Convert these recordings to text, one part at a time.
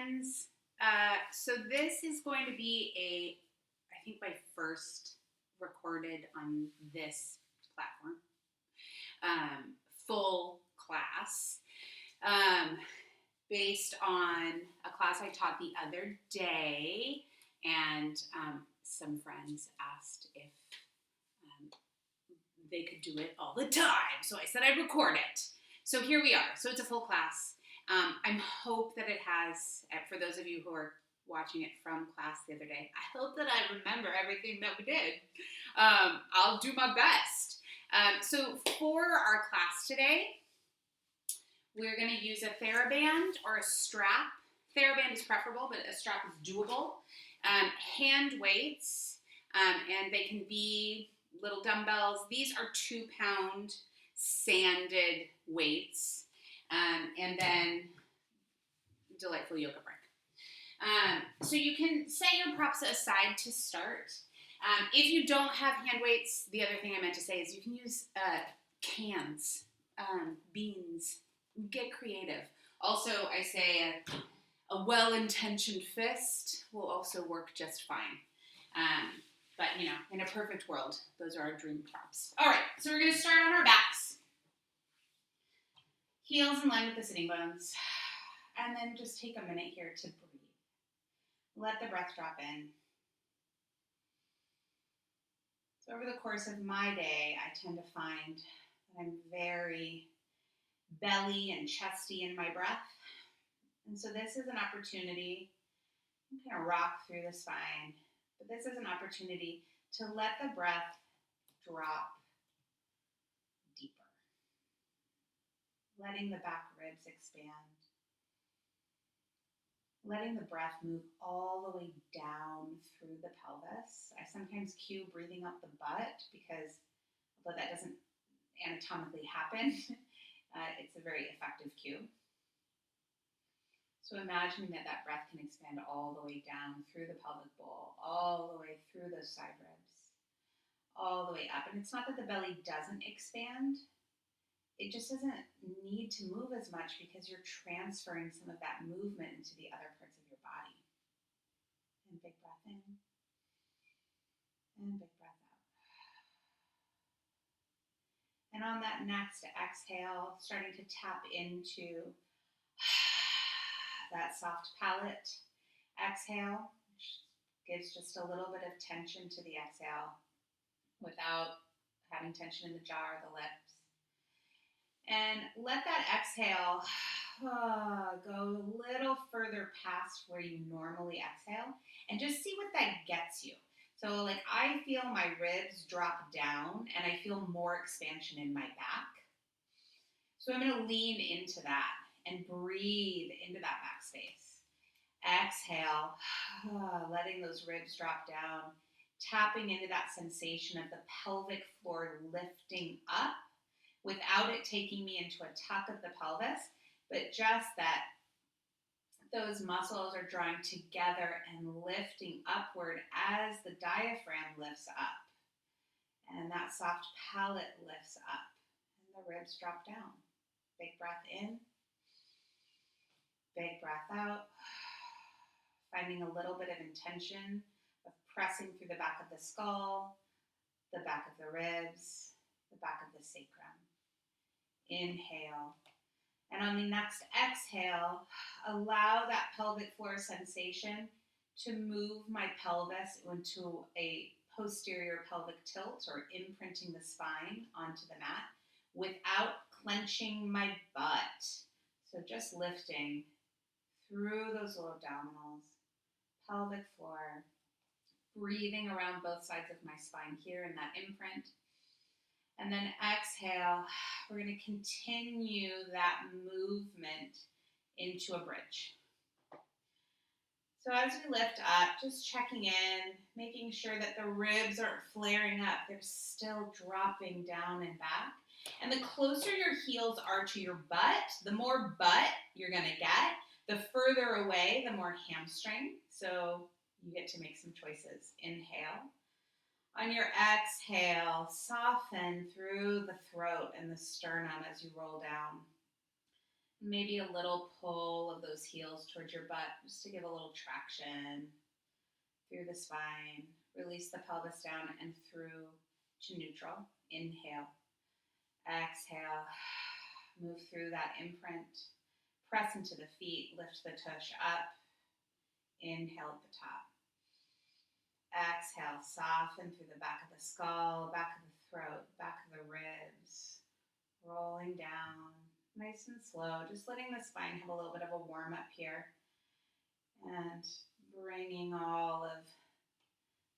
friends. So this is going to be I think my first recorded on this platform, full class, um, based on a class I taught the other day, and some friends asked if they could do it all the time. So I said I'd record it. So here we are. So it's a full class. I hope that it has, for those of you who are watching it from class the other day, I hope that I remember everything that we did. I'll do my best. So for our class today, we're going to use a TheraBand or a strap. TheraBand is preferable, but a strap is doable. Hand weights, and they can be little dumbbells. These are 2-pound sanded weights, and then delightful yoga brick. So you can set your props aside to start. If you don't have hand weights, the other thing I meant to say is you can use cans, beans. Get creative. Also, I say a well-intentioned fist will also work just fine. But, you know, in a perfect world, those are our dream props. All right, so we're going to start on our backs. Heels in line with the sitting bones. And then just take a minute here to breathe. Let the breath drop in. So over the course of my day, I tend to find that I'm very belly and chesty in my breath. And so this is an opportunity to kind of rock through the spine. But this is an opportunity to let the breath drop deeper. Letting the back ribs expand. Letting the breath move all the way down through the pelvis. I sometimes cue breathing up the butt because although that doesn't anatomically happen, it's a very effective cue. So imagining that breath can expand all the way down through the pelvic bowl, all the way through those side ribs, all the way up. And it's not that the belly doesn't expand. It just doesn't need to move as much because you're transferring some of that movement into the other parts of your body. And big breath in, and big breath out. And on that next exhale, starting to tap into that soft palate exhale, which gives just a little bit of tension to the exhale without having tension in the jaw or the lips. And let that exhale go a little further past where you normally exhale and just see what that gets you. So like I feel my ribs drop down and I feel more expansion in my back. So I'm going to lean into that and breathe into that back space. Exhale, letting those ribs drop down, tapping into that sensation of the pelvic floor lifting up without it taking me into a tuck of the pelvis, but just that those muscles are drawing together and lifting upward as the diaphragm lifts up. And that soft palate lifts up and the ribs drop down. Big breath in. Big breath out, finding a little bit of intention of pressing through the back of the skull, the back of the ribs, the back of the sacrum. Inhale. And on the next exhale, allow that pelvic floor sensation to move my pelvis into a posterior pelvic tilt or imprinting the spine onto the mat without clenching my butt. So just lifting through those low abdominals, pelvic floor, breathing around both sides of my spine here in that imprint. And then exhale, we're going to continue that movement into a bridge. So as we lift up, just checking in, making sure that the ribs aren't flaring up. They're still dropping down and back. And the closer your heels are to your butt, the more butt you're going to get. The further away, the more hamstring. So you get to make some choices. Inhale. On your exhale, soften through the throat and the sternum as you roll down. Maybe a little pull of those heels towards your butt just to give a little traction through the spine. Release the pelvis down and through to neutral. Inhale. Exhale. Move through that imprint. Press into the feet. Lift the tush up. Inhale at the top. Exhale. Soften through the back of the skull, back of the throat, back of the ribs. Rolling down. Nice and slow. Just letting the spine have a little bit of a warm up here. And bringing all of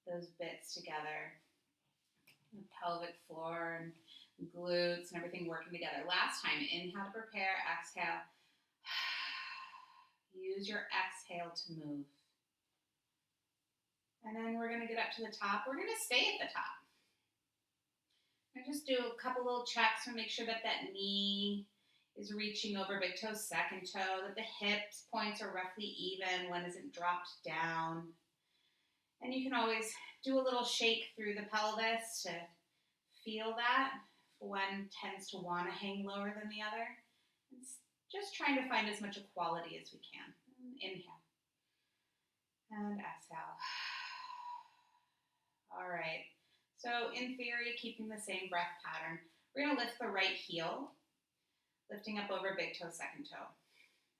those bits together. The pelvic floor and glutes and everything working together. Last time, inhale to prepare, exhale. Use your exhale to move. And then we're going to get up to the top. We're going to stay at the top. And just do a couple little checks to make sure that that knee is reaching over big toe, second toe, that the hips points are roughly even, one isn't dropped down. And you can always do a little shake through the pelvis to feel that. One tends to want to hang lower than the other. It's just trying to find as much equality as we can. Inhale. And exhale. All right. So in theory, keeping the same breath pattern, we're going to lift the right heel, lifting up over big toe, second toe.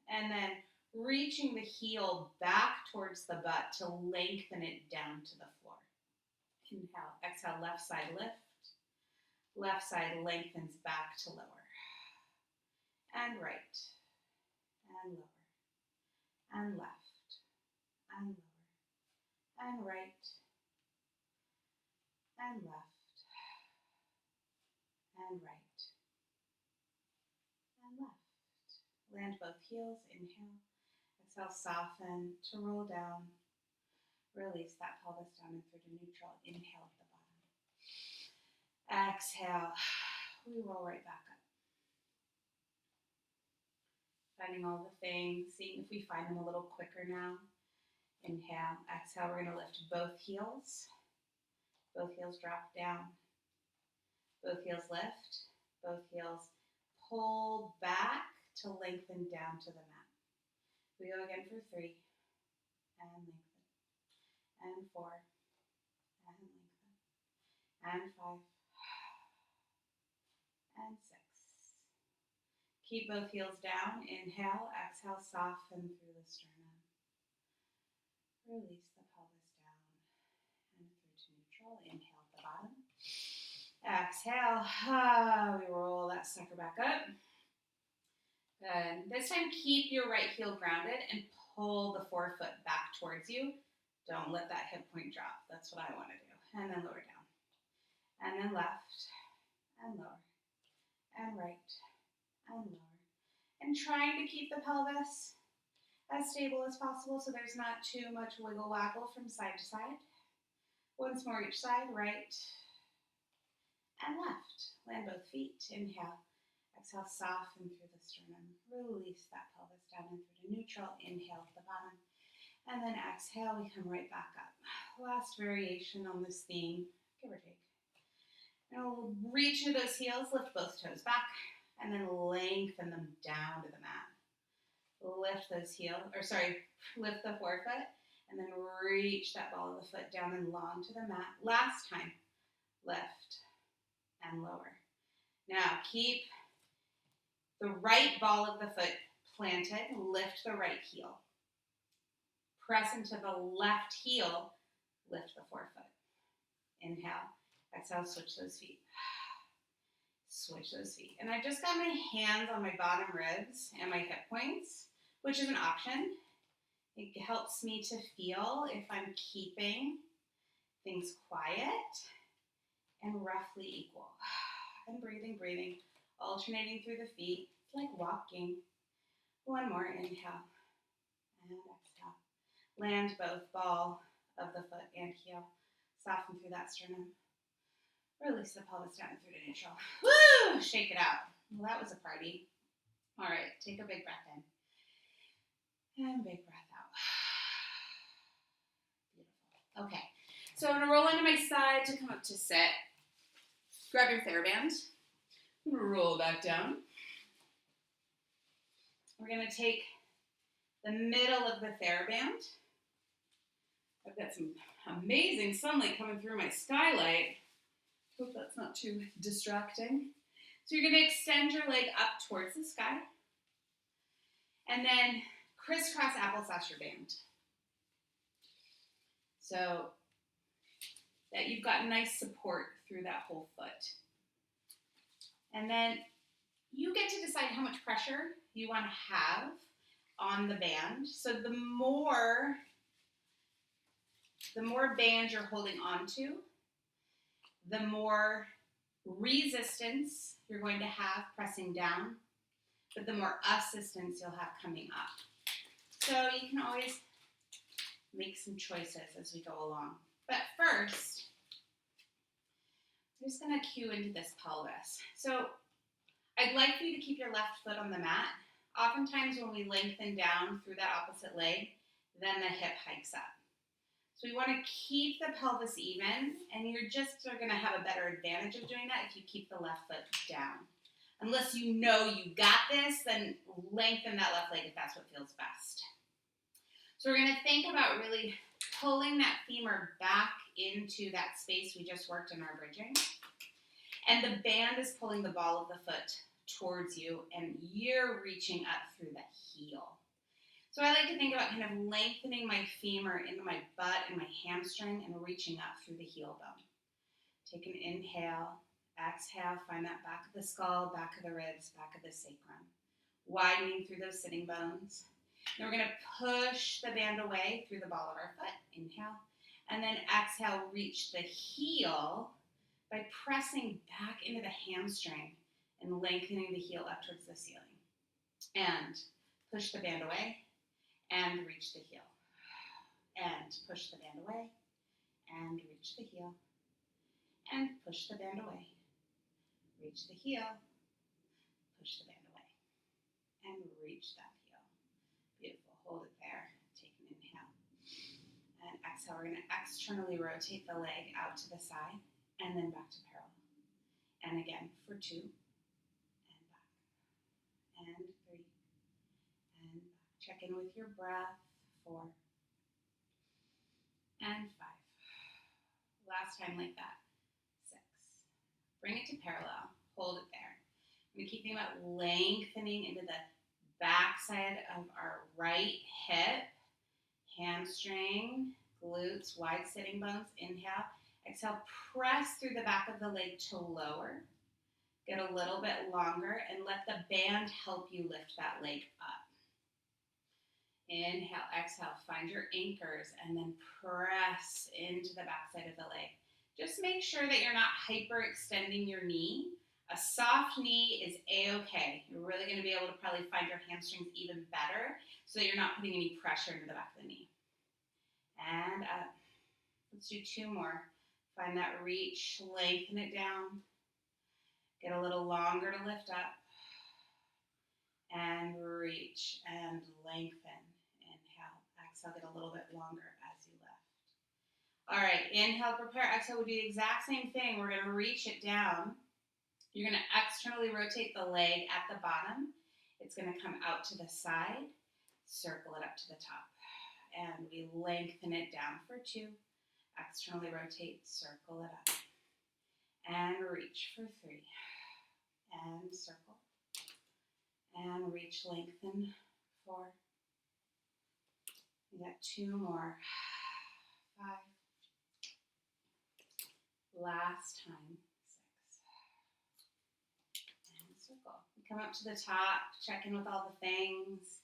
And then reaching the heel back towards the butt to lengthen it down to the floor. Inhale, exhale, left side lift. Left side lengthens back to lower. And right. And lower. And left. And lower. And right. And left. And right. And left. Land both heels. Inhale. Exhale, soften to roll down. Release that pelvis down and through to neutral. Inhale at the bottom. Exhale. We roll right back up. Finding all the things. Seeing if we find them a little quicker now. Inhale. Exhale. We're going to lift both heels. Both heels drop down. Both heels lift. Both heels pull back to lengthen down to the mat. We go again for 3. And lengthen. And 4. And lengthen. And 5. And 6. Keep both heels down. Inhale. Exhale. Soften through the sternum. Release the pelvis down and through to neutral. Inhale at the bottom. Exhale. We roll that sucker back up. Good. This time, keep your right heel grounded and pull the forefoot back towards you. Don't let that hip point drop. That's what I want to do. And then lower down. And then left. And lower. And right. And lower. And trying to keep the pelvis as stable as possible so there's not too much wiggle waggle from side to side. Once more each side, right and left. Land both feet. Inhale. Exhale, soften through the sternum. Release that pelvis down and through to neutral. Inhale at the bottom. And then exhale, we come right back up. Last variation on this theme, give or take. Now we'll reach into those heels, lift both toes back, and then lengthen them down to the mat. Lift those heels, lift the forefoot, and then reach that ball of the foot down and long to the mat. Last time, lift and lower. Now keep the right ball of the foot planted, lift the right heel. Press into the left heel, lift the forefoot. Inhale, exhale, switch those feet. Switch those feet. And I've just got my hands on my bottom ribs and my hip points, which is an option. It helps me to feel if I'm keeping things quiet and roughly equal. And breathing, breathing, alternating through the feet. It's like walking. One more, inhale and exhale. Land both ball of the foot and heel. Soften through that sternum. Release the pelvis down and through to neutral. Woo! Shake it out. Well, that was a party. All right, take a big breath in. And big breath out. Beautiful. Okay, so I'm going to roll onto my side to come up to sit. Grab your TheraBand. I'm going to roll back down. We're going to take the middle of the TheraBand. I've got some amazing sunlight coming through my skylight. Hope that's not too distracting. So you're going to extend your leg up towards the sky. And then crisscross applesauce your band. So that you've got nice support through that whole foot. And then you get to decide how much pressure you want to have on the band. So the more band you're holding onto, the more resistance you're going to have pressing down, but the more assistance you'll have coming up. So you can always make some choices as we go along. But first, I'm just going to cue into this pelvis. So I'd like for you to keep your left foot on the mat. Oftentimes when we lengthen down through that opposite leg, then the hip hikes up. So we want to keep the pelvis even, and you're just going to have a better advantage of doing that if you keep the left foot down. Unless you know you got this, then lengthen that left leg if that's what feels best. So we're going to think about really pulling that femur back into that space we just worked in our bridging. And the band is pulling the ball of the foot towards you, and you're reaching up through the heel. So I like to think about kind of lengthening my femur into my butt and my hamstring and reaching up through the heel bone. Take an inhale, exhale, find that back of the skull, back of the ribs, back of the sacrum. Widening through those sitting bones. Then we're going to push the band away through the ball of our foot. Inhale. And then exhale, reach the heel by pressing back into the hamstring and lengthening the heel up towards the ceiling. And push the band away and reach the heel. And push the band away and reach the heel. And push the band away. Reach the heel. Push the band away. And reach that heel. Beautiful. Hold it there. Take an inhale. And exhale. We're going to externally rotate the leg out to the side and then back to parallel. And again for 2. And back. And 3. And back. Check in with your breath. 4. And 5. Last time like that. 6. Bring it to parallel. Hold it there. I'm going to keep thinking about lengthening into the back side of our right hip, hamstring, glutes, wide sitting bones. Inhale. Exhale. Press through the back of the leg to lower. Get a little bit longer and let the band help you lift that leg up. Inhale, exhale, find your anchors and then press into the back side of the leg. Just make sure that you're not hyperextending your knee. A soft knee is a-okay. You're really going to be able to probably find your hamstrings even better so that you're not putting any pressure into the back of the knee. And up. Let's do 2 more. Find that reach, lengthen it down. Get a little longer to lift up. And reach and lengthen. Inhale, exhale, get a little bit longer as you lift. All right, inhale, prepare, exhale. We'll do the exact same thing. We're going to reach it down. You're going to externally rotate the leg at the bottom. It's going to come out to the side. Circle it up to the top. And we lengthen it down for 2. Externally rotate, circle it up. And reach for 3. And circle. And reach, lengthen, 4. We got 2 more. 5. Last time. 6. And circle. We come up to the top, check in with all the things.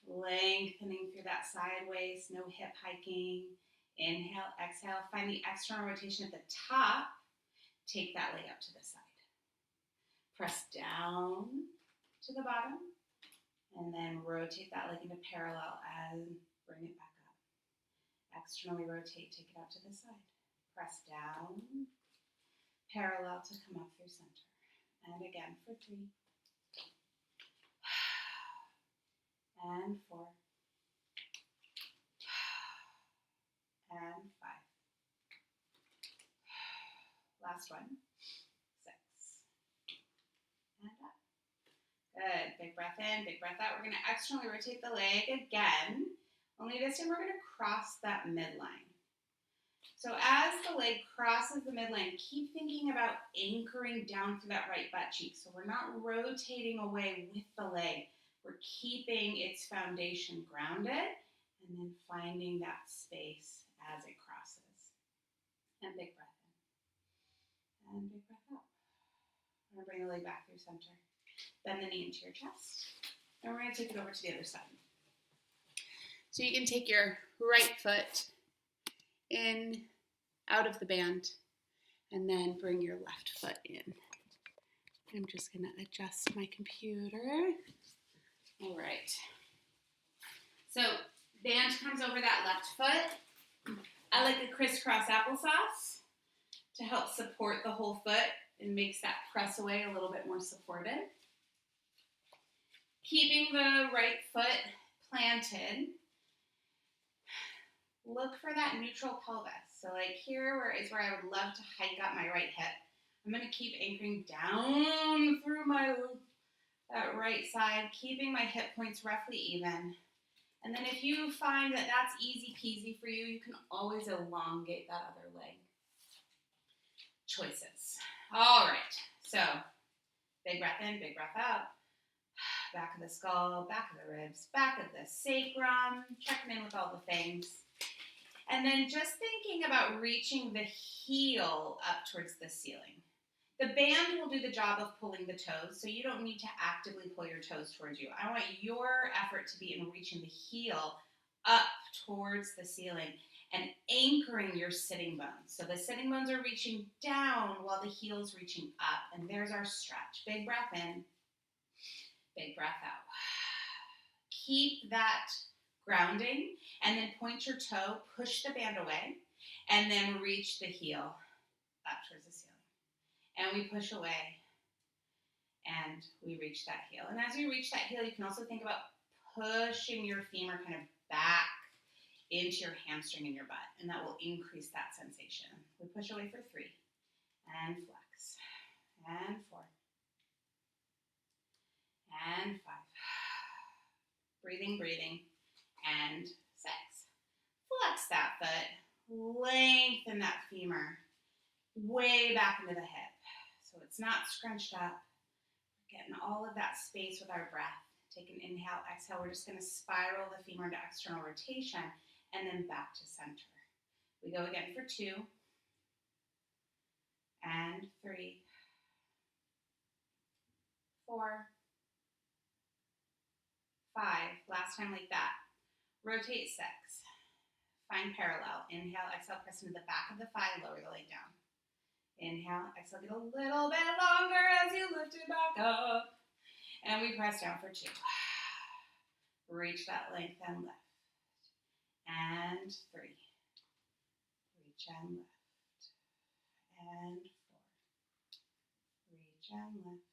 Lengthening through that sideways, no hip hiking. Inhale, exhale. Find the external rotation at the top. Take that leg up to the side. Press down to the bottom, and then rotate that leg into parallel and bring it back up. Externally rotate, take it out to the side. Press down, parallel to come up through center. And again for 3. And 4. And 5. Last one. 6. And up. Good. Big big breath in, big breath out. We're going to externally rotate the leg again. Only this time we're going to cross that midline. So as the leg crosses the midline, keep thinking about anchoring down through that right butt cheek. So we're not rotating away with the leg. We're keeping its foundation grounded and then finding that space as it crosses. And big breath in. And big breath out. We're going to bring the leg back through center. Bend the knee into your chest. And we're going to take it over to the other side. So you can take your right foot in, out of the band, and then bring your left foot in. I'm just going to adjust my computer. All right. So band comes over that left foot. I like a crisscross applesauce to help support the whole foot and makes that press away a little bit more supported. Keeping the right foot planted, look for that neutral pelvis. So like here is where I would love to hike up my right hip. I'm going to keep anchoring down through that right side, keeping my hip points roughly even. And then if you find that that's easy peasy for you, you can always elongate that other leg. Choices. All right, so big breath in, big breath out. Back of the skull, back of the ribs, back of the sacrum, checking in with all the things. And then just thinking about reaching the heel up towards the ceiling. The band will do the job of pulling the toes, so you don't need to actively pull your toes towards you. I want your effort to be in reaching the heel up towards the ceiling and anchoring your sitting bones. So the sitting bones are reaching down while the heel's reaching up. And there's our stretch. Big breath in, big breath out. Keep that grounding and then point your toe, push the band away, and then reach the heel up towards the ceiling. And we push away and we reach that heel. And as you reach that heel, you can also think about pushing your femur kind of back into your hamstring and your butt, and that will increase that sensation. We push away for 3, and flex, and 4, and 5. Breathing, breathing, and 6. Flex that foot, lengthen that femur way back into the hip. So it's not scrunched up. We're getting all of that space with our breath. Take an inhale, exhale. We're just going to spiral the femur into external rotation and then back to center. We go again for 2, and 3, 4, 5. Last time like that. Rotate 6. Find parallel. Inhale, exhale, press into the back of the thigh, lower the leg down. Inhale, exhale, get a little bit longer as you lift it back up. And we press down for 2. Reach that length and lift. And 3. Reach and lift. And 4. Reach and lift.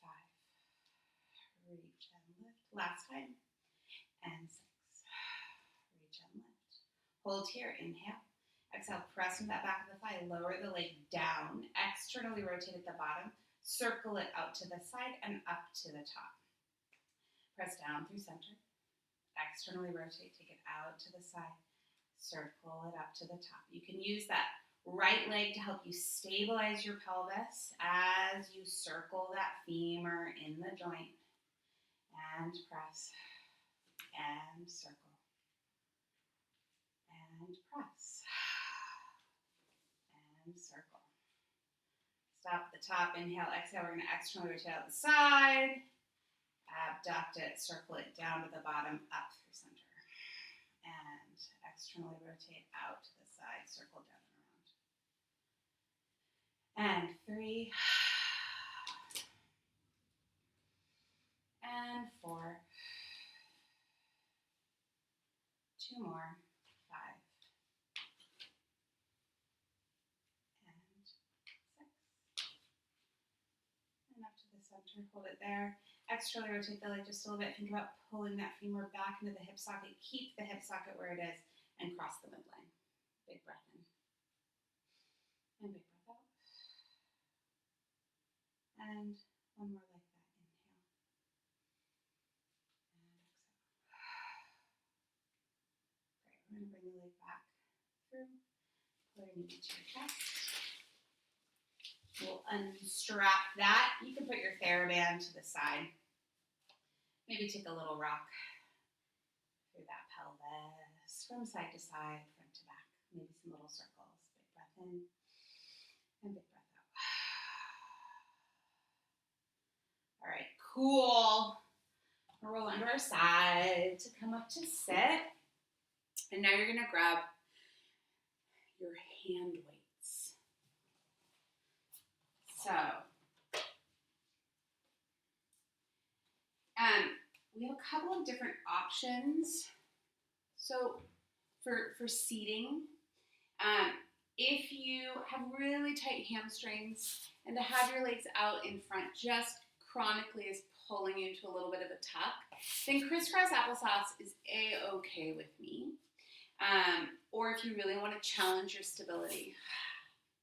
5. Reach and lift. Last time. And 6. Reach and lift. Hold here. Inhale. Exhale, press into that back of the thigh. Lower the leg down. Externally rotate at the bottom. Circle it out to the side and up to the top. Press down through center. Externally rotate. Take it out to the side. Circle it up to the top. You can use that right leg to help you stabilize your pelvis as you circle that femur in the joint. And press. And circle. And press. And circle. Stop at the top, inhale, exhale. We're going to externally rotate out the side, abduct it, circle it down to the bottom, up through center. And externally rotate out to the side, circle down and around. And 3. And 4. 2 more. 5. And 6. And up to the center, hold it there. Externally rotate the leg just a little bit. Think about pulling that femur back into the hip socket. Keep the hip socket where it is and cross the midline. Big breath in. And big breath out. And one more like that. Inhale. and bring the leg back through, pulling into your chest. We'll unstrap that. You can put your TheraBand to the side. Maybe take a little rock through that pelvis, from side to side, front to back. Maybe some little circles. Big breath in and big breath out. All right, cool. Roll onto our side to come up to sit. And now you're going to grab your hand weights. So, we have a couple of different options. So, for seating, if you have really tight hamstrings and to have your legs out in front just chronically is pulling you into a little bit of a tuck, then crisscross applesauce is a-okay with me. Or if you really want to challenge your stability,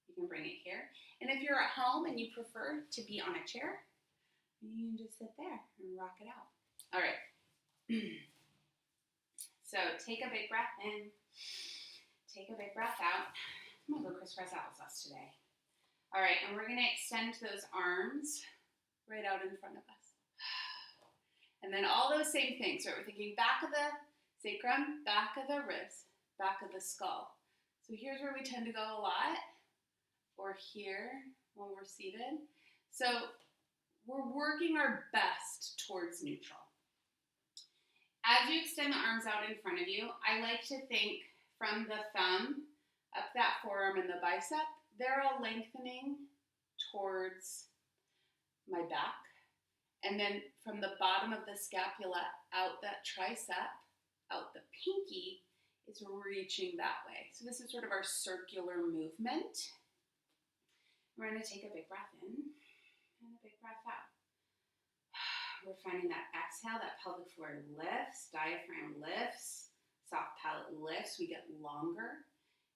you can bring it here. And if you're at home and you prefer to be on a chair, you can just sit there and rock it out. All right. So take a big breath in, take a big breath out. I'm going to go crisscross applesauce today. All right, and we're going to extend those arms right out in front of us. And then all those same things, right? We're thinking back of the sacrum, back of the ribs, back of the skull. So here's where we tend to go a lot, or here when we're seated. So we're working our best towards neutral. As you extend the arms out in front of you, I like to think from the thumb up that forearm and the bicep, they're all lengthening towards my back. And then from the bottom of the scapula out that tricep, out the pinky, is reaching that way. So this is sort of our circular movement. We're going to take a big breath in and a big breath out. We're finding that exhale, that pelvic floor lifts, diaphragm lifts, soft palate lifts. We get longer.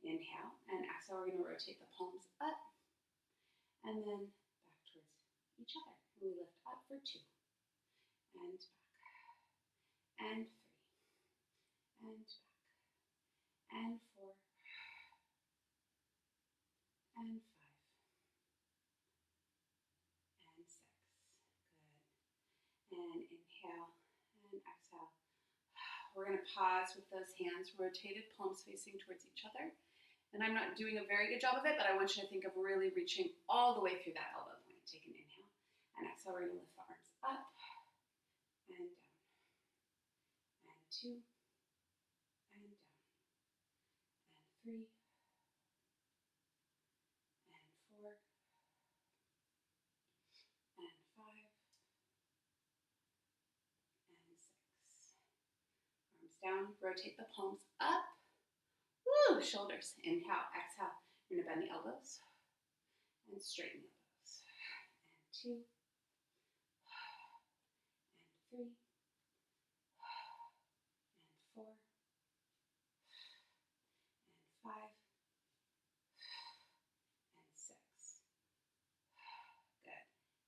Inhale and exhale. We're going to rotate the palms up and then back towards each other. We lift up for 2 and back and 3 and back and 4 and 5 and 6. Good. And inhale and exhale. We're going to pause with those hands rotated, palms facing towards each other. And I'm not doing a very good job of it, but I want you to think of really reaching all the way through that elbow point. Take an inhale and exhale. We're going to lift the arms up and down and 2 and down and 3 and 4 and 5 and 6. Arms down, rotate the palms up. Woo, shoulders. Inhale, exhale. You're going to bend the elbows and straighten the elbows. And 2 and 3 and 4 and 5 and 6. Good.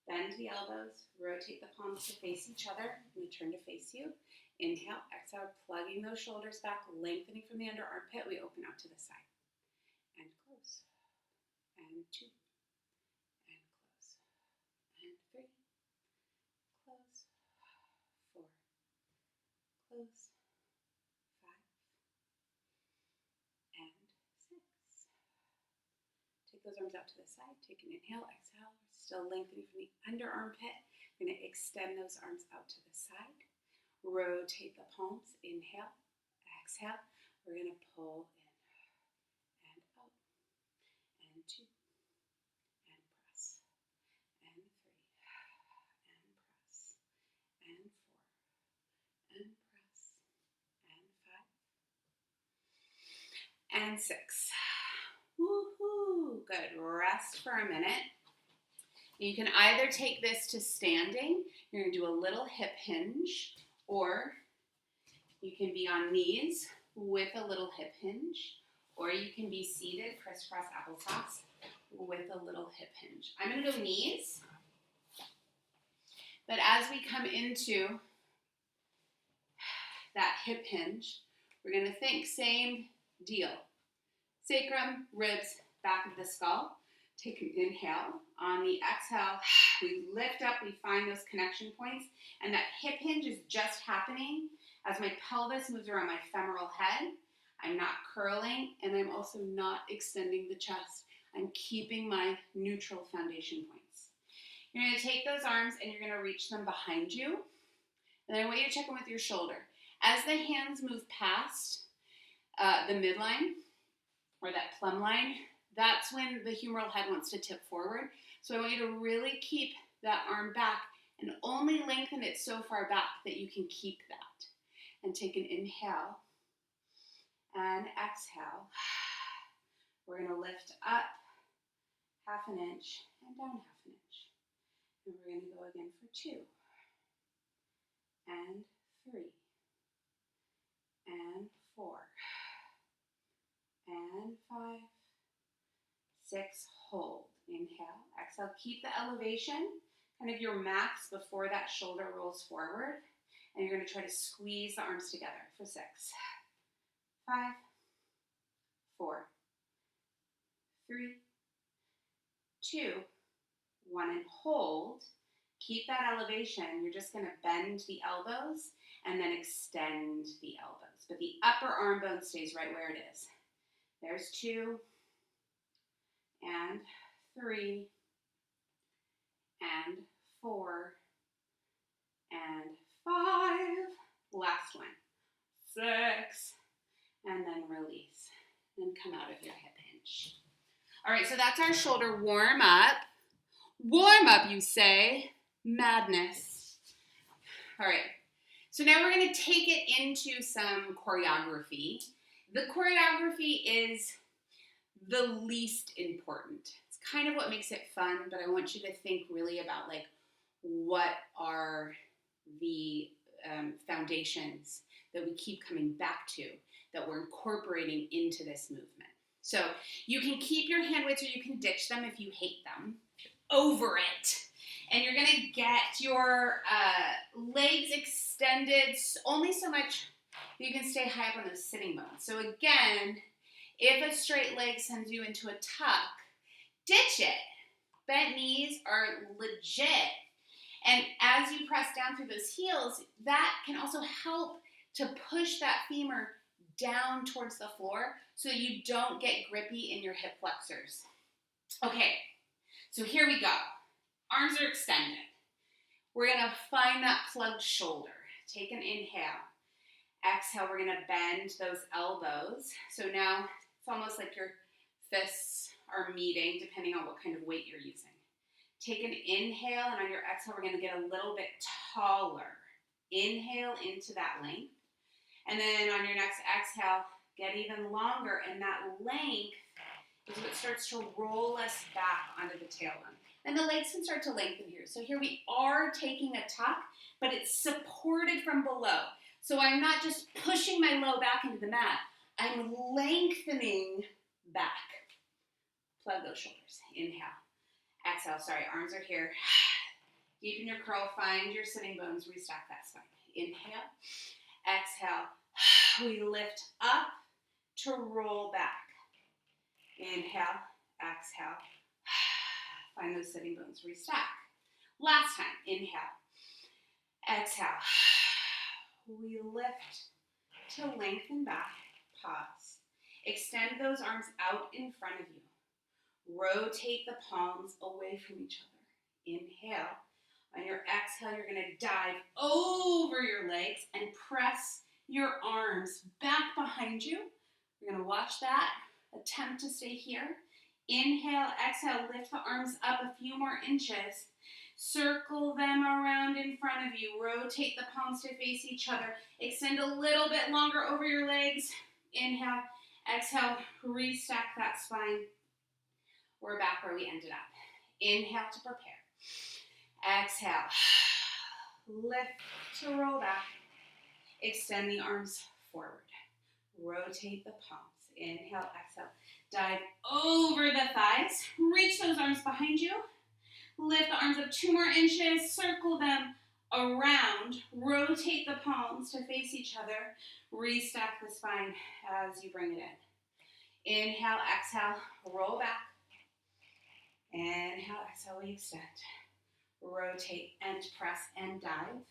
Bend the elbows, rotate the palms to face each other. I'm going to turn to face you. Inhale, exhale, plugging those shoulders back, lengthening from the under armpit. We open out to the side. And close. And 2. And close. And 3. Close. 4. Close. 5. And 6. Take those arms out to the side. Take an inhale, exhale. Still lengthening from the under armpit. We're going to extend those arms out to the side. Rotate the palms. Inhale, exhale. We're going to pull in and out. And 2. And press. And 3. And press. And 4. And press. And 5. And 6. Woohoo! Good. Rest for a minute. You can either take this to standing. You're going to do a little hip hinge. Or you can be on knees with a little hip hinge, or you can be seated, crisscross applesauce, with a little hip hinge. I'm going to go knees, but as we come into that hip hinge, we're going to think same deal. Sacrum, ribs, back of the skull. Take an inhale. On the exhale, we lift up, we find those connection points, and that hip hinge is just happening as my pelvis moves around my femoral head. I'm not curling, and I'm also not extending the chest. I'm keeping my neutral foundation points. You're going to take those arms and you're going to reach them behind you. And I want you to check in with your shoulder. As the hands move past the midline or that plumb line, that's when the humeral head wants to tip forward. So I want you to really keep that arm back and only lengthen it so far back that you can keep that. And take an inhale and exhale. We're going to lift up half an inch and down half an inch. And we're going to go again for 2 and 3 and 4 and 5, 6, hold. Inhale, exhale. Keep the elevation, kind of your max before that shoulder rolls forward. And you're going to try to squeeze the arms together for 6, 5, 4, 3, 2, 1, and hold. Keep that elevation. You're just going to bend the elbows and then extend the elbows. But the upper arm bone stays right where it is. There's 2 and 3 and 4 and 5. Last one. 6. And then release. And come out of your hip hinge. All right, so that's our shoulder warm up. Warm up, you say. Madness. All right, so now we're going to take it into some choreography. The choreography is the least important. It's kind of what makes it fun, but I want you to think really about like what are the foundations that we keep coming back to that we're incorporating into this movement. So you can keep your hand weights or you can ditch them if you hate them. Over it. And you're going to get your legs extended only so much that you can stay high up on those sitting bones. So again, if a straight leg sends you into a tuck, ditch it. Bent knees are legit. And as you press down through those heels, that can also help to push that femur down towards the floor so you don't get grippy in your hip flexors. Okay, so here we go. Arms are extended. We're going to find that plugged shoulder. Take an inhale. Exhale, we're going to bend those elbows. So now it's almost like your fists are meeting depending on what kind of weight you're using. Take an inhale, and on your exhale, we're going to get a little bit taller. Inhale into that length. And then on your next exhale, get even longer, and that length is what starts to roll us back onto the tailbone. And the legs can start to lengthen here. So here we are taking a tuck, but it's supported from below. So I'm not just pushing my low back into the mat. I'm lengthening back. Plug those shoulders. Inhale. Exhale. Sorry, arms are here. Deepen your curl. Find your sitting bones. Restack that spine. Inhale. Exhale. We lift up to roll back. Inhale. Exhale. Find those sitting bones. Restack. Last time. Inhale. Exhale. We lift to lengthen back. Pause. Extend those arms out in front of you. Rotate the palms away from each other. Inhale. On your exhale, you're going to dive over your legs and press your arms back behind you. You're going to watch that. Attempt to stay here. Inhale, exhale, lift the arms up a few more inches. Circle them around in front of you. Rotate the palms to face each other. Extend a little bit longer over your legs. Inhale, exhale, restack that spine. We're back where we ended up. Inhale to prepare. Exhale. Lift to roll back. Extend the arms forward. Rotate the palms. Inhale, exhale. Dive over the thighs. Reach those arms behind you. Lift the arms up 2 more inches. Circle them around, rotate the palms to face each other, restack the spine as you bring it in. Inhale, exhale, roll back. Inhale, exhale, we extend. Rotate and press and dive.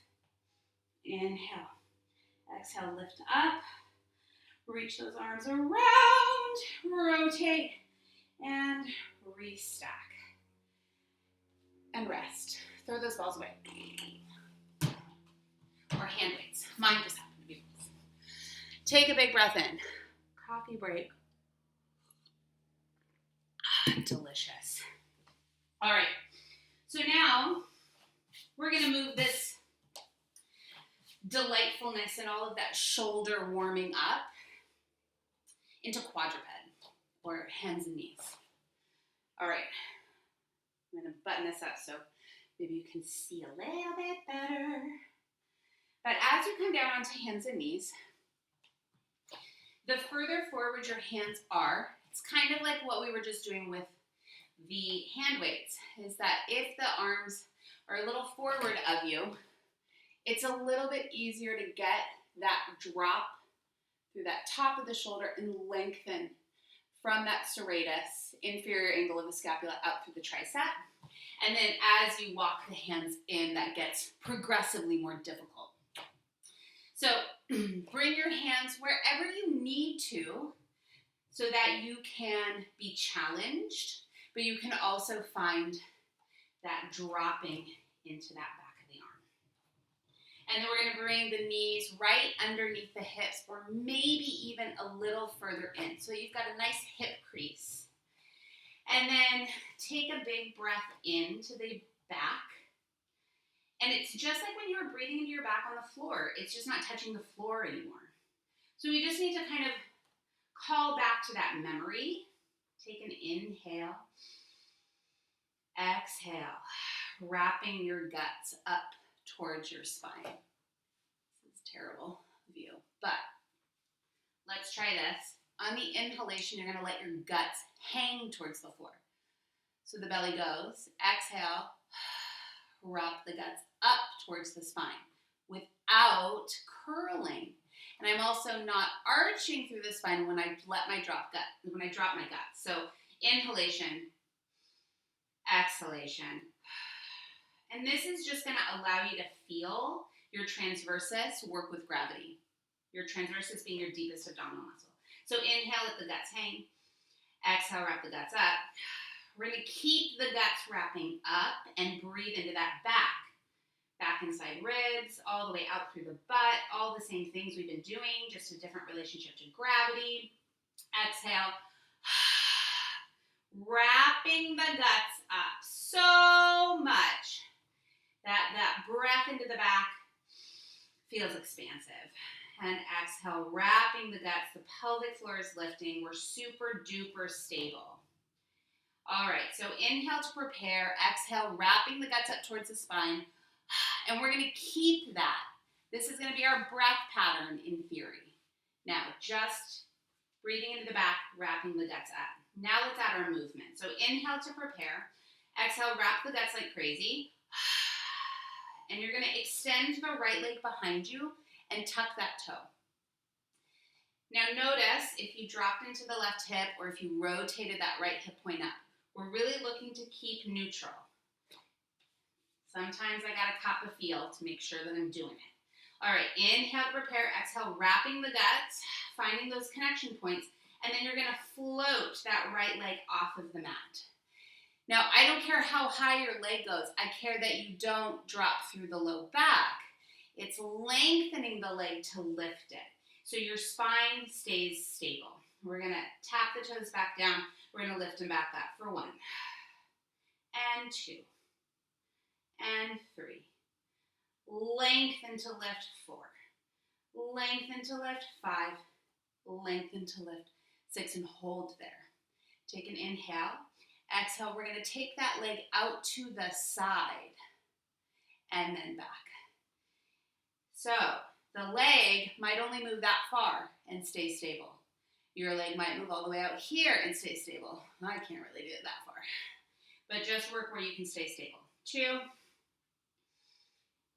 Inhale, exhale, lift up. Reach those arms around, rotate, and restack. And rest. Throw those balls away. Or hand weights. Mine just happen to be balls. Take a big breath in. Coffee break. Delicious. All right. So now we're going to move this delightfulness and all of that shoulder warming up into quadruped or hands and knees. All right. I'm going to button this up so maybe you can see a little bit better. But as you come down onto hands and knees, the further forward your hands are, it's kind of like what we were just doing with the hand weights, is that if the arms are a little forward of you, it's a little bit easier to get that drop through that top of the shoulder and lengthen from that serratus, inferior angle of the scapula, out through the tricep. And then as you walk the hands in, that gets progressively more difficult. So bring your hands wherever you need to so that you can be challenged, but you can also find that dropping into that back of the arm. And then we're going to bring the knees right underneath the hips, or maybe even a little further in. So you've got a nice hip crease. And then take a big breath into the back. And it's just like when you were breathing into your back on the floor. It's just not touching the floor anymore. So we just need to kind of call back to that memory. Take an inhale. Exhale. Wrapping your guts up towards your spine. This is terrible view, but let's try this. On the inhalation, you're going to let your guts hang towards the floor. So the belly goes. Exhale. Wrap the guts up towards the spine without curling. And I'm also not arching through the spine when I drop my gut. So inhalation, exhalation. And this is just going to allow you to feel your transversus work with gravity. Your transversus being your deepest abdominal muscle. So inhale, let the guts hang. Exhale, wrap the guts up. We're going to keep the guts wrapping up and breathe into that back. Back inside ribs, all the way out through the butt, all the same things we've been doing, just a different relationship to gravity. Exhale. Wrapping the guts up so much that that breath into the back feels expansive. And exhale, wrapping the guts. The pelvic floor is lifting. We're super duper stable. All right, so inhale to prepare. Exhale, wrapping the guts up towards the spine. And we're going to keep that. This is going to be our breath pattern in theory. Now, just breathing into the back, wrapping the guts up. Now let's add our movement. So inhale to prepare. Exhale, wrap the guts like crazy. And you're going to extend the right leg behind you and tuck that toe. Now notice if you dropped into the left hip or if you rotated that right hip point up. We're really looking to keep neutral. Sometimes I gotta cop a feel to make sure that I'm doing it. All right, inhale to prepare, exhale, wrapping the guts, finding those connection points, and then you're gonna float that right leg off of the mat. Now, I don't care how high your leg goes. I care that you don't drop through the low back. It's lengthening the leg to lift it. So your spine stays stable. We're gonna tap the toes back down. We're gonna lift them back up for 1, and 2, and 3. Lengthen to lift 4. Lengthen to lift 5. Lengthen to lift 6, and hold there. Take an inhale. Exhale, we're gonna take that leg out to the side, and then back. So the leg might only move that far and stay stable. Your leg might move all the way out here and stay stable. I can't really do it that far. But just work where you can stay stable. 2,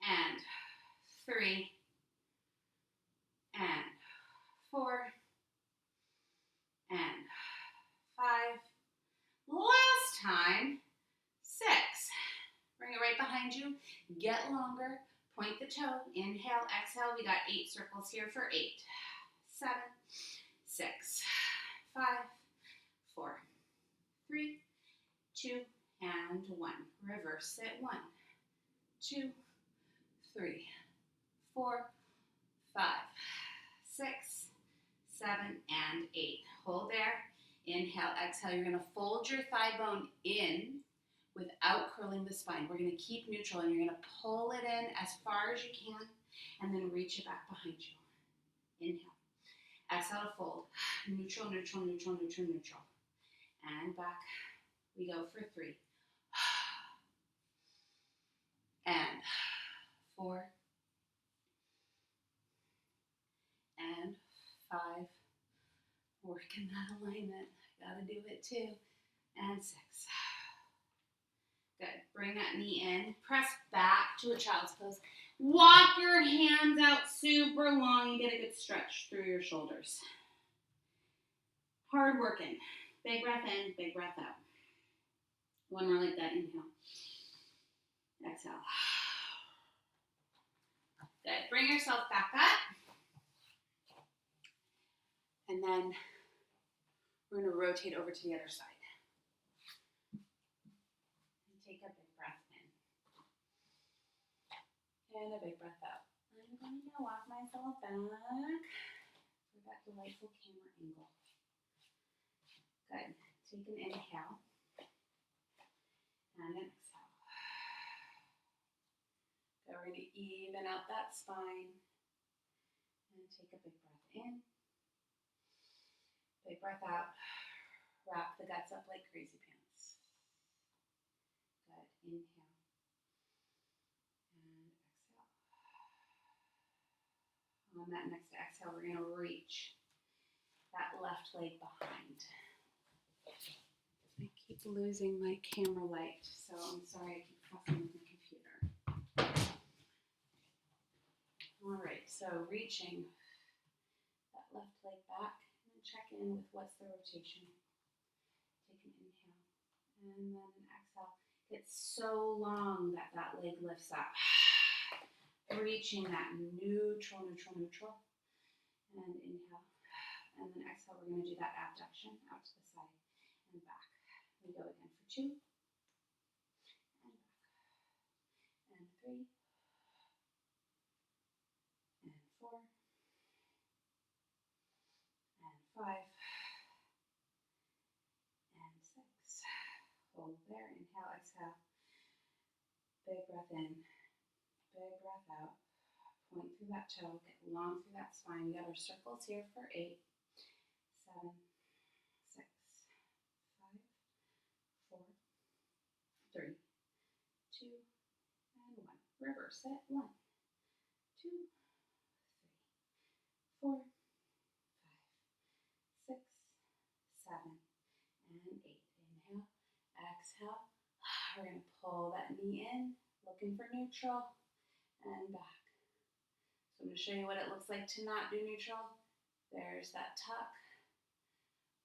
and 3, and 4, and 5. Last time, 6. Bring it right behind you. Get longer. Point the toe. Inhale, exhale. We got 8 circles here for 8, 7, 6, 5, 4, 3, 2, and 1. Reverse it. 1, 2, 3, 4, 5, 6, 7, and 8. Hold there. Inhale, exhale. You're going to fold your thigh bone in without curling the spine. We're going to keep neutral, and you're going to pull it in as far as you can, and then reach it back behind you. Inhale. Exhale to fold. Neutral, neutral, neutral, neutral, neutral. And back. We go for 3. And 4. And 5. Working that alignment. Gotta do it too. And 6. Good. Bring that knee in. Press back to a child's pose. Walk your hands out super long and get a good stretch through your shoulders. Hard working. Big breath in, big breath out. One more like that. Inhale. Exhale. Good. Bring yourself back up. And then we're going to rotate over to the other side. And take a big breath in. And a big breath out. I'm going to walk myself back for that delightful camera angle. Good. Take an inhale. And an exhale. Good. We're going to even out that spine. And take a big breath in. Big breath out. Wrap the guts up like crazy pants. Good. Inhale. And exhale. On that next exhale, we're going to reach that left leg behind. I keep losing my camera light, so I'm sorry I keep fussing with my computer. All right, so reaching that left leg back. Check in with what's the rotation. Take an inhale and then an exhale. It's so long that that leg lifts up. Reaching that neutral, neutral, neutral. And inhale. And then exhale, we're going to do that abduction out to the side and back. We go again for 2. And back. And 3. And 4. And 5. And 6. Hold there. Inhale, exhale. Big breath in. Big breath out. Point through that toe. Get long through that spine. We got our circles here for 8, 7, 6, 5, 4, 3, 2, and 1. Reverse it. 1, 2, 3, 4, 5, 6, 7, and 8. Inhale, exhale. We're going to pull that knee in, looking for neutral, and back. So I'm going to show you what it looks like to not do neutral. There's that tuck.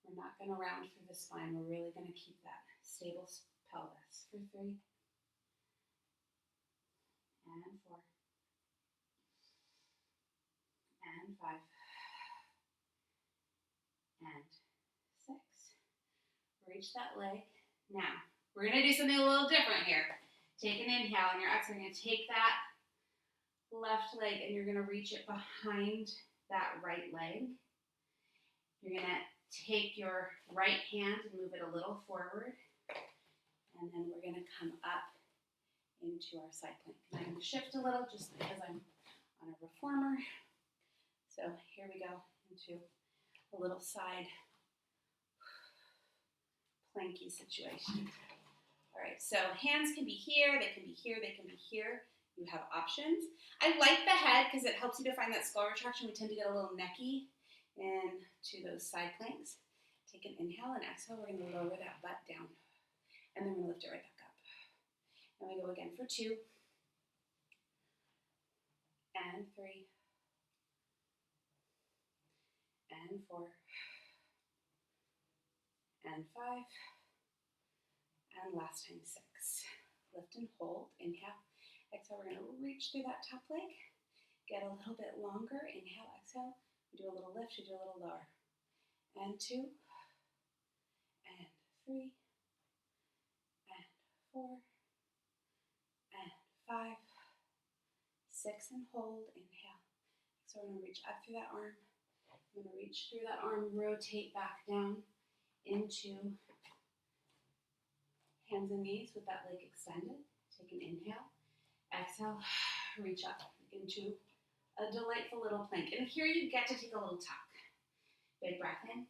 We're not going to round through the spine. We're really going to keep that stable pelvis for 3, and 4, and 5, and 6. Reach that leg. Now, we're going to do something a little different here. Take an inhale, and your exhale, you're going to take that left leg, and you're going to reach it behind that right leg. You're going to take your right hand and move it a little forward, and then we're going to come up into our side plank. And I'm going to shift a little just because I'm on a reformer. So here we go into a little side planky situation. All right, so hands can be here, they can be here, they can be here. You have options. I like the head because it helps you to find that skull retraction. We tend to get a little necky into those side planks. Take an inhale and exhale. We're going to lower that butt down. And then we're going to lift it right back up. And we go again for 2. and 3, and 4, and 5, and last time 6. Lift and hold, inhale. Exhale, we're gonna reach through that top leg, get a little bit longer, inhale, exhale. We do a little lift, we do a little lower. And 2, and 3, and 4, and 5, 6, and hold, inhale. So we're gonna reach up through that arm. I'm gonna reach through that arm, rotate back down into hands and knees with that leg extended. Take an inhale, exhale, reach up into a delightful little plank. And here you get to take a little tuck. Big breath in,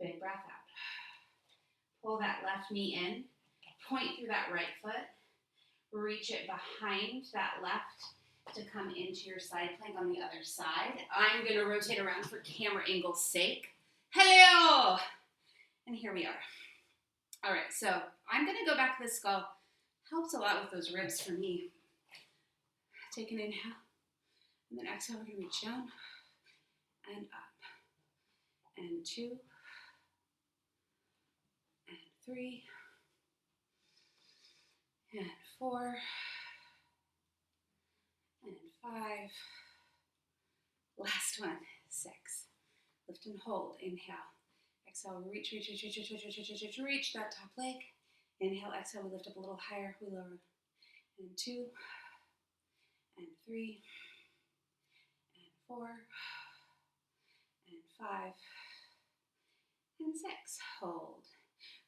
big breath out. Pull that left knee in, point through that right foot, reach it behind that left to come into your side plank on the other side. I'm gonna rotate around for camera angle's sake. Hello! And here we are. All right, so I'm gonna go back to the skull. Helps a lot with those ribs for me. Take an inhale, and then exhale, we're gonna reach down and up. And 2, and 3, and 4, and 5. Last one, 6. Lift and hold, inhale. Exhale, reach that top leg. Inhale, exhale, we lift up a little higher, we lower. And 2, and 3, and 4, and 5, and 6. Hold.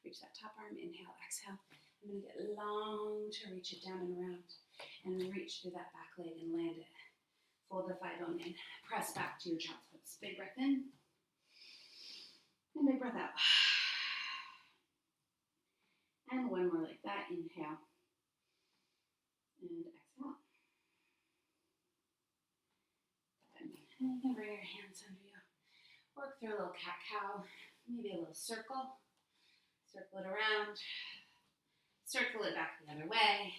Reach that top arm, inhale, exhale. I'm gonna get long to reach it down and around. And reach through that back leg and land it. Fold the thigh bone in. Press back to your child's pose. Big breath in. And big breath out. And one more like that. Inhale. And exhale. And you can bring your hands under you. Work through a little cat-cow. Maybe a little circle. Circle it around. Circle it back the other way.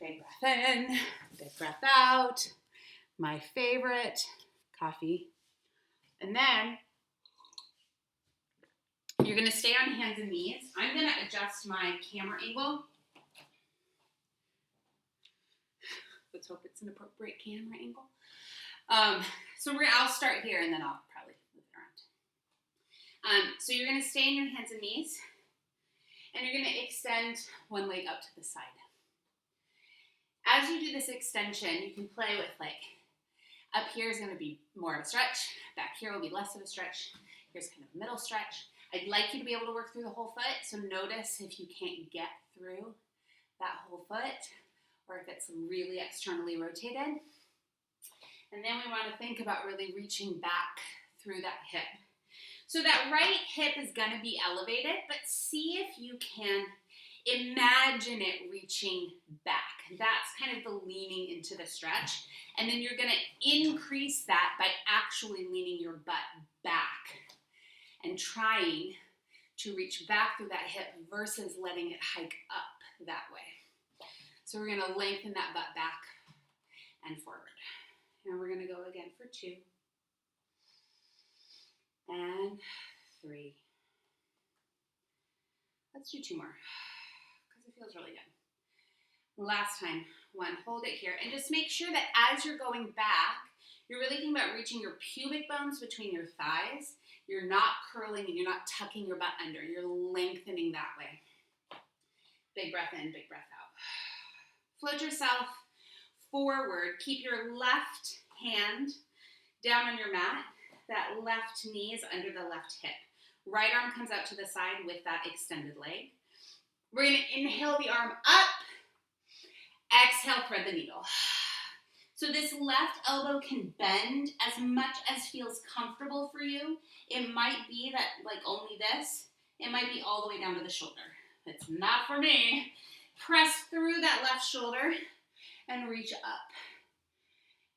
Big breath in. Big breath out. My favorite, coffee. And then you're gonna stay on hands and knees. I'm gonna adjust my camera angle. Let's hope it's an appropriate camera angle. I'll start here and then I'll probably move it around. So you're gonna stay on your hands and knees and you're gonna extend one leg out to the side. As you do this extension, you can play with up here is gonna be more of a stretch. Back here will be less of a stretch. Here's kind of a middle stretch. I'd like you to be able to work through the whole foot. So notice if you can't get through that whole foot or if it's really externally rotated. And then we wanna think about really reaching back through that hip. So that right hip is gonna be elevated, but see if you can imagine it reaching back. That's kind of the leaning into the stretch. And then you're gonna increase that by actually leaning your butt back and trying to reach back through that hip versus letting it hike up that way. So we're gonna lengthen that butt back and forward. And we're gonna go again for 2 and 3. Let's do 2 more because it feels really good. Last time, 1, hold it here. And just make sure that as you're going back, you're really thinking about reaching your pubic bones between your thighs. You're not curling and you're not tucking your butt under. You're lengthening that way. Big breath in, big breath out. Float yourself forward. Keep your left hand down on your mat. That left knee is under the left hip. Right arm comes out to the side with that extended leg. We're gonna inhale the arm up. Exhale, thread the needle. So this left elbow can bend as much as feels comfortable for you. It might be that only this. It might be all the way down to the shoulder. It's not for me. Press through that left shoulder and reach up.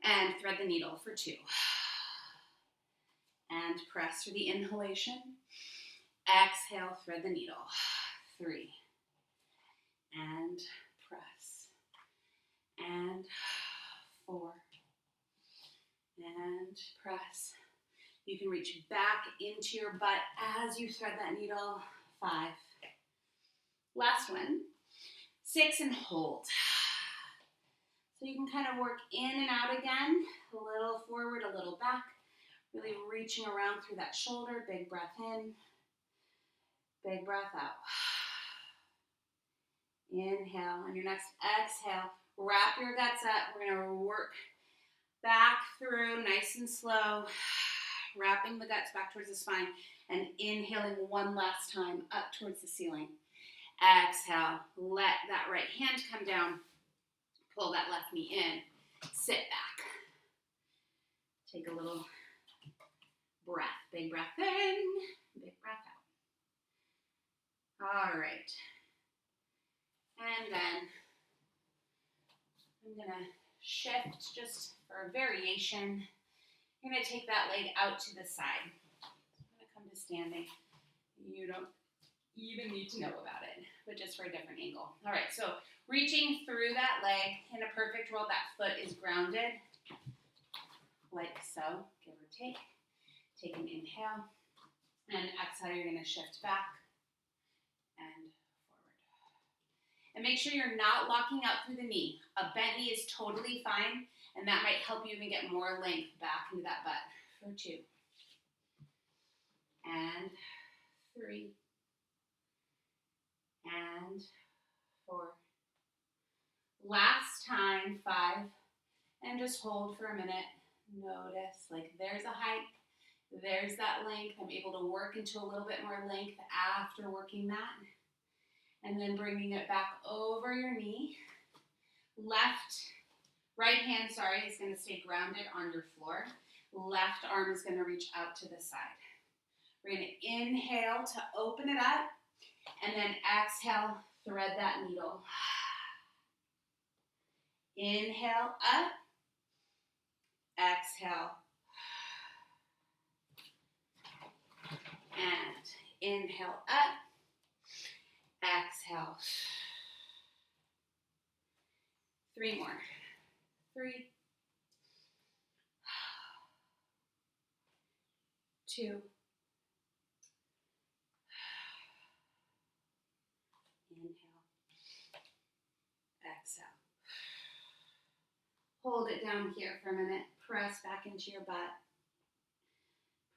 And thread the needle for 2. And press through the inhalation. Exhale, thread the needle. 3. And press. And 4, and press. You can reach back into your butt as you thread that needle. 5. Last one. 6, and hold. So you can kind of work in and out again, a little forward, a little back, really reaching around through that shoulder. Big breath in, big breath out. Inhale. On your next exhale, wrap your guts up. We're going to work back through nice and slow, wrapping the guts back towards the spine, and inhaling one last time up towards the ceiling. Exhale, let that right hand come down, pull that left knee in, sit back. Take a little breath, big breath in, big breath out. All right. And then I'm gonna shift just for a variation. You're gonna take that leg out to the side. I'm gonna come to standing. You don't even need to know about it, but just for a different angle. All right, so reaching through that leg, in a perfect world, that foot is grounded, like so, give or take. Take an inhale, and exhale, you're gonna shift back and forward. And make sure you're not locking out through the knee. A bent knee is totally fine, and that might help you even get more length back into that butt. For 2. And 3. And 4. Last time, 5. And just hold for a minute. Notice, like there's a height, there's that length. I'm able to work into a little bit more length after working that. And then bringing it back over your knee. Right hand, is going to stay grounded on your floor. Left arm is going to reach out to the side. We're going to inhale to open it up, and then exhale, thread that needle. Inhale up, exhale, and inhale up, exhale. 3 more. 3, 2, inhale, exhale. Hold it down here for a minute. Press back into your butt.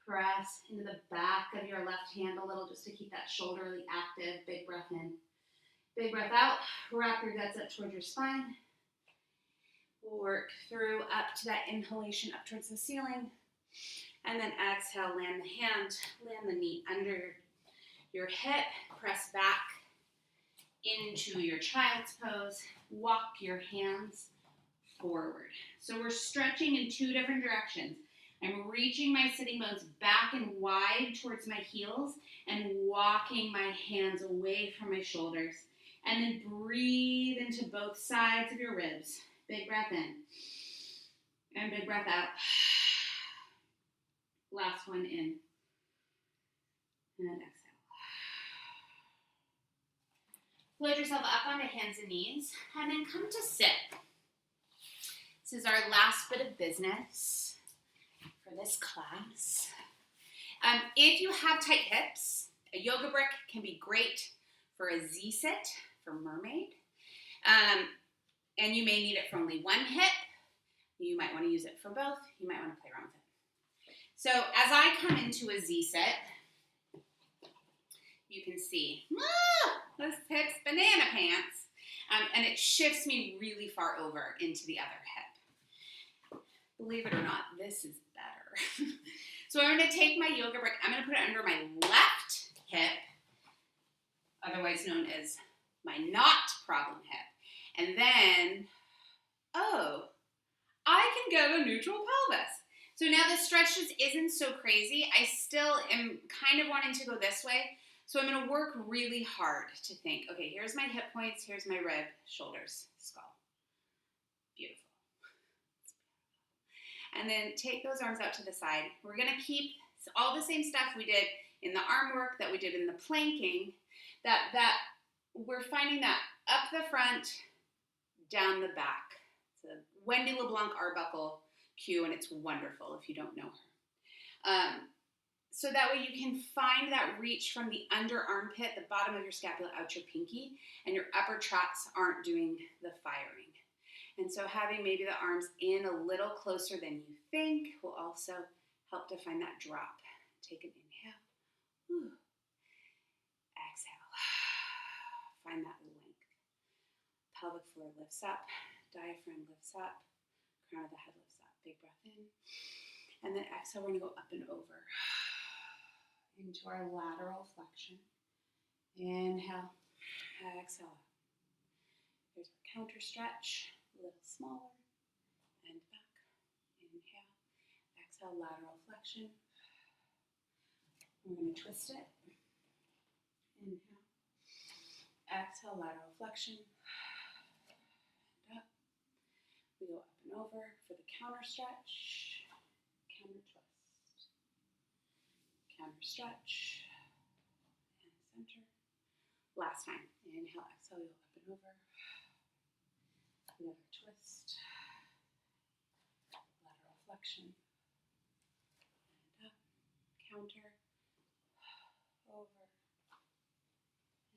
Press into the back of your left hand a little just to keep that shoulder really active. Big breath in. Big breath out. Wrap your guts up towards your spine. Work through up to that inhalation up towards the ceiling. And then exhale, land the hand, land the knee under your hip. Press back into your child's pose. Walk your hands forward. So we're stretching in 2 different directions. I'm reaching my sitting bones back and wide towards my heels and walking my hands away from my shoulders. And then breathe into both sides of your ribs. Big breath in and big breath out. Last one in and exhale. Float yourself up onto hands and knees and then come to sit. This is our last bit of business for this class. If you have tight hips, a yoga brick can be great for a Z-sit, for mermaid. And you may need it for only one hip. You might want to use it for both. You might want to play around with it. So as I come into a Z-sit, you can see, this hip's banana pants. And it shifts me really far over into the other hip. Believe it or not, this is better. So I'm going to take my yoga brick. I'm going to put it under my left hip, otherwise known as my not problem hip. And then, I can get a neutral pelvis. So now the stretch just isn't so crazy. I still am kind of wanting to go this way. So I'm going to work really hard to think, okay, here's my hip points, here's my rib, shoulders, skull. Beautiful. And then take those arms out to the side. We're going to keep all the same stuff we did in the arm work, that we did in the planking, that we're finding that up the front, down the back. So Wendy LeBlanc Arbuckle cue, and it's wonderful if you don't know her. So that way you can find that reach from the under armpit, the bottom of your scapula, out your pinky, and your upper traps aren't doing the firing. And so having maybe the arms in a little closer than you think will also help to find that drop. Take an inhale. Whew. Exhale. Find that length. Pelvic floor lifts up. Diaphragm lifts up. Crown of the head lifts up. Big breath in. And then exhale, we're going to go up and over into our lateral flexion. Inhale. Exhale. Here's our counter stretch. A little smaller. And back. Inhale. Exhale, lateral flexion. We're going to twist it. Inhale. Exhale, lateral flexion. And up. We go up and over for the counter stretch. Counter twist. Counter stretch. And center. Last time. Inhale, exhale, we go up and over. Another twist. Lateral flexion. And up. Counter. Over.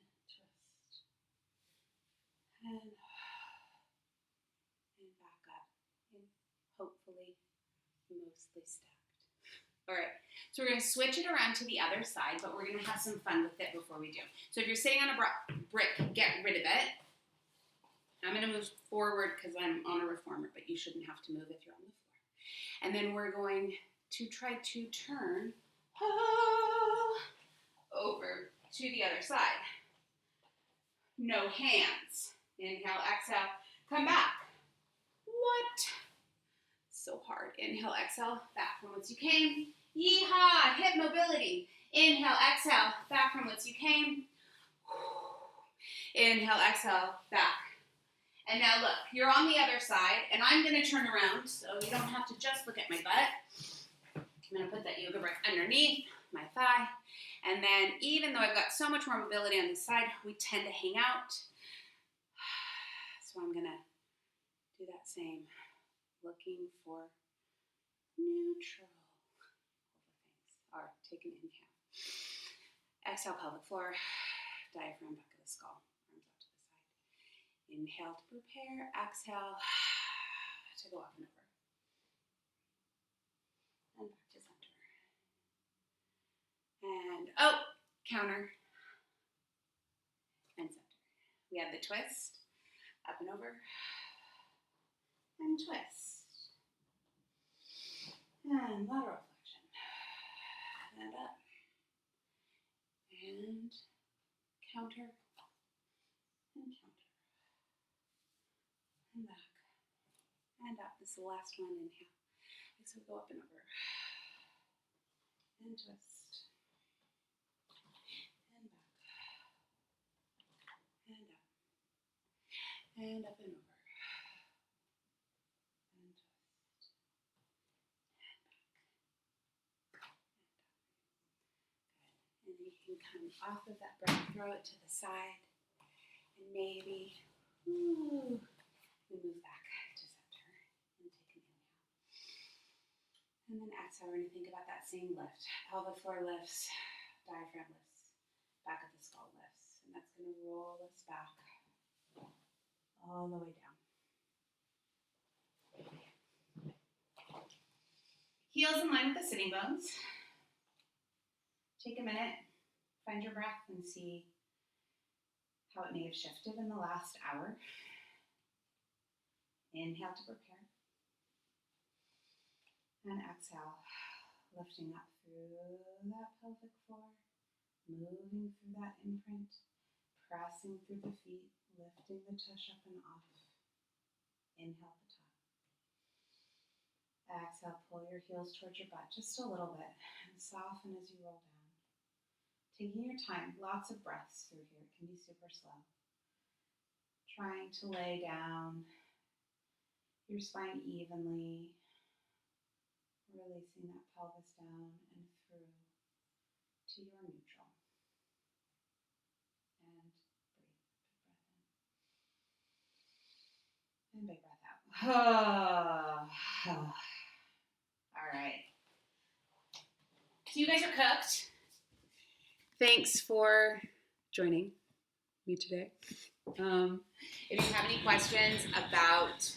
And twist. And back up. And hopefully mostly stacked. All right. So we're going to switch it around to the other side, but we're going to have some fun with it before we do. So if you're sitting on a brick, get rid of it. I'm going to move forward because I'm on a reformer, but you shouldn't have to move if you're on the floor. And then we're going to try to turn over to the other side. No hands. Inhale, exhale, come back. What? So hard. Inhale, exhale, back from whence you came. Yeehaw, hip mobility. Inhale, exhale, back from whence you came. Inhale, exhale, back. And now look, you're on the other side, and I'm going to turn around so you don't have to just look at my butt. I'm going to put that yoga brick underneath my thigh. And then even though I've got so much more mobility on this side, we tend to hang out. So I'm going to do that same, looking for neutral over things. All right, take an inhale. Exhale, pelvic floor, diaphragm, back of the skull, arms out to the side. Inhale to prepare, exhale to go up and over. And back to center. And counter. And center. We have the twist, up and over. And twist. And lateral flexion. And up. And counter. And counter. And back. And up. This is the last one. Inhale. So go up and over. And twist. And back. And up. And up and over. And twist. And back. And up. Good. And you can come off of that breath, throw it to the side, and maybe we move back to center and take an inhale. And then exhale, we're going to think about that same lift. Pelvic floor lifts, diaphragm lifts, back of the skull lifts. And that's going to roll us back all the way down. Heels in line with the sitting bones. Take a minute, find your breath, and see how it may have shifted in the last hour. Inhale to prepare. And exhale, lifting up through that pelvic floor, moving through that imprint, pressing through the feet, lifting the tush up and off. Inhale at the top. Exhale, pull your heels towards your butt just a little bit and soften as you roll down. Taking your time, lots of breaths through here. It can be super slow. Trying to lay down your spine evenly, releasing that pelvis down and through to your neutral. And breathe. Big breath in. And big breath out. All right. So you guys are cooked. Thanks for joining me today. If you have any questions about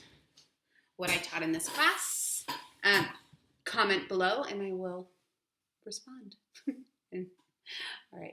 what I taught in this class, comment below and I will respond. All right.